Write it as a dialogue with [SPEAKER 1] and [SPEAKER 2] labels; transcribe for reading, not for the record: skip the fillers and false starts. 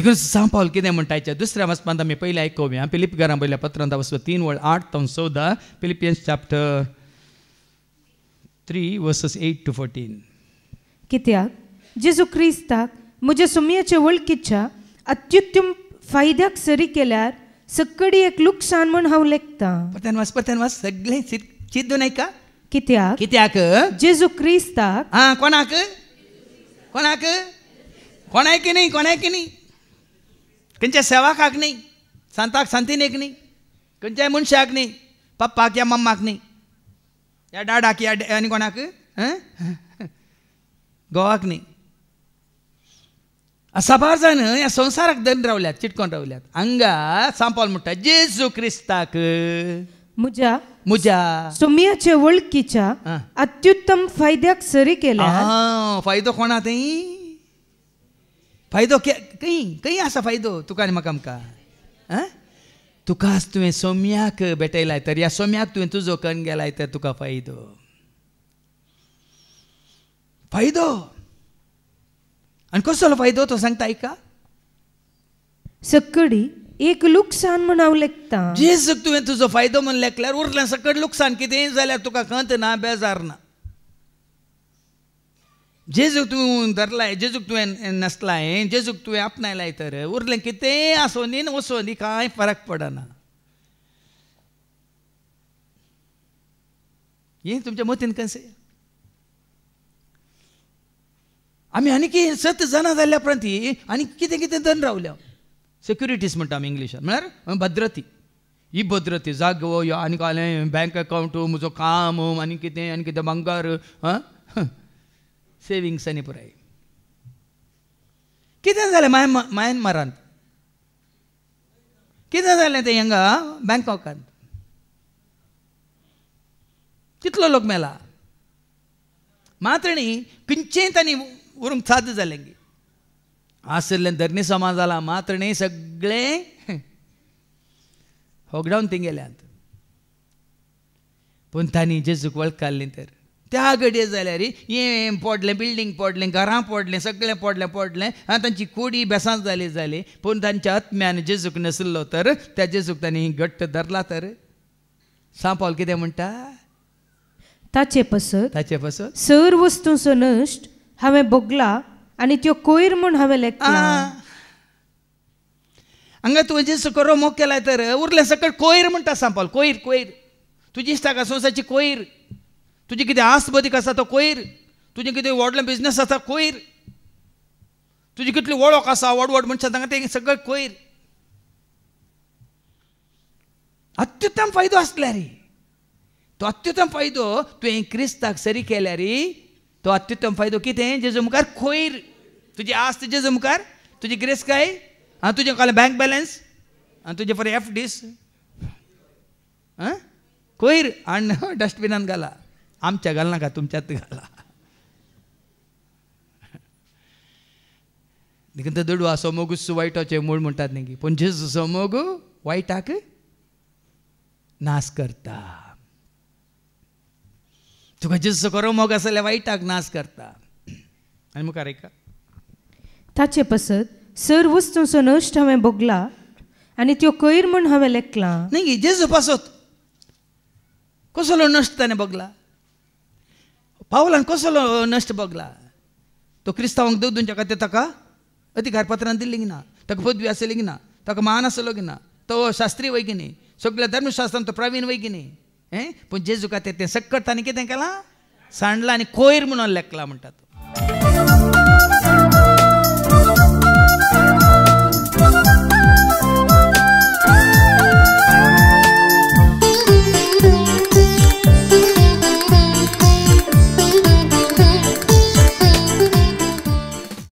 [SPEAKER 1] देखून सांग पावल कितें म्हणटायचे दुसऱ्या वचपांत आमी पयलीं आयकोवया फिलिपीकारां बरयल्या पत्रांत वचप 3:8-14 फिलिपियन्स चॅप्टर 3 वर्सेस 8 to 14.
[SPEAKER 2] कित्याक जेजू क्रिस्ताक म्हज्या सुमयाच्या वळखीच्या अत्युत्तम फायद्याक सरी केल्यार सकडी एक लुकसाण म्हूण हांव लेखतां.
[SPEAKER 1] परतन वाच सगळें चिंतून आयका.
[SPEAKER 2] कित्याक जेजू क्रिस्ताक
[SPEAKER 1] कोणाक कोणाक न्ही खंयच्या सेवाकाक न्ही सांताक सांतिनेक न्ही खंयच्याय मनशाक न्ही पप्पाक या मम्माक न्ही या डाडाक या आनी कोणाक गोवाक न्ही साबार जाण ह्या संवसाराक धरून रावल्यात चिटकोन रावल्यात. हांगा सांपावल म्हणटा जेजू क्रिस्ताक म्हज्या
[SPEAKER 2] सुमयाच्या वळखीच्या अत्युत्तम फायद्याक सरी केल्यार.
[SPEAKER 1] फायदो कोणा थंय फायदो खंय आसा फायदो तुका आनी म्हाका आमकां तुकाच तुवें सोम्याक भेटयलाय तर ह्या सोम्याक तुवें तुजो कण गेलाय तर तुका फायदो आनी कसलो फायदो तो सांगता आयका.
[SPEAKER 2] सकडी एक लुकसाण म्हूण हांव लेखतां.
[SPEAKER 1] जेजूक तुवें तुजो फायदो म्हूण लेखल्यार उरलें सकड लुकसाण कितें जाल्यार तुका खंत ना बेजार ना. जेजूक तुवें धरलाय जेजूक तुवें नसलाय जेजूक तुवें आपणायलाय तर उरलें कितें आसो न्ही वचो न्ही कांय फरक पडना. हें तुमच्या मतीन कशें आमी आनी कितें सत जाणा जाल्ल्या उपरांत आनी कितें कितें धन रावल्या सेक्युरिटीज म्हणटा आमी इंग्लिशान म्हळ्यार भद्रती. ही भद्रती जागो ह्यो आनी कालें बँक अकावंट म्हजो काम आनी कितें भांगर सेविंग्स आनी पुराय कितें जालें म्यानमारांत कितें जालें तें हांगा बँकॉकांत कितलो लोक मेला मात्र न्ही खंयचेंय तांणी व्हरूंक साद जालें आसलें धर्नी समाज जाला मात्र न्ही सगळें होकडावन थंय गेल्यात. पूण तांणी जेजूक वळखली तर त्या घडये जाल्यार हें पडलें बिल्डींग पडलें घरां पडलें सगळें पडलें तांची कुडी बेसांत जाली पूण तांच्या आत्म्यान जेजूक नसलो तर त्या जेजूक तांणी घट्ट धरला तर सांपावल कितें म्हणटा
[SPEAKER 2] ताचे पसत सर वस्तूंचो नश्ट हांवें भोगला आनी त्यो कोयर म्हूण हांवें लेखला.
[SPEAKER 1] हांगा तुवें जेजू करो मोग केलाय तर उरलें सकट कोयर म्हणटा सांपावल कोयर तुजी इश्टाक संवसाराची कोयर तुजी कितें आस्त बदीक आसा तो कोयर तुजें कितें व्हडलें बिजनस आसा कोयर तुजी कितली वळख आसा व्हड मनशां तांकां तें सगळें कोयर. अत्युत्तम फायदो आसल्यार तो अत्युत्तम फायदो तुवें क्रिस्ताक सरी केल्यार तो अत्युत्तम फायदो कितें जेजू मुखार कोयर तुजी आस्त जेजू मुखार तुजी गिरेस्काय तुजें कालें बँक बॅलन्स आनी तुजे फॉर FDs कोयर आनी डस्टबिनान घाला. आमच्या घालनाका तुमच्यात घाला. देखून तो दडवा सोमोगू वायटाचे मूळ म्हणटात न्ही पूण जेजू सोमोगू वायटाक नाश करता. तुका जेजू करो मोग आसा जाल्यार वायटाक नाश करता. आनी मुखार ऐका
[SPEAKER 2] ताचे पसत सर वस्तूंचो नश्ट हांवें भोगला आनी त्यो कोयर म्हूण हांवें लेखला.
[SPEAKER 1] न्ही जेजू पासत कसलो नश्ट ताणें भोगला पावलान कसलो नश्ट भोगला. तो क्रिस्तांवांक दोदूंच्या खातीर ताका अधिकार पत्रां दिल्लीं गी ना ताका पदवी आसली गी ना ताका मान आसलो गी ना तो शास्त्री वय गी न्ही सगळ्या धर्मशास्त्रांत तो प्रवीण वय गी न्ही पूण जेजू खातीर तें सकट ताणें कितें केलां सांडलां आनी कोयर म्हणून लेखला म्हणटात.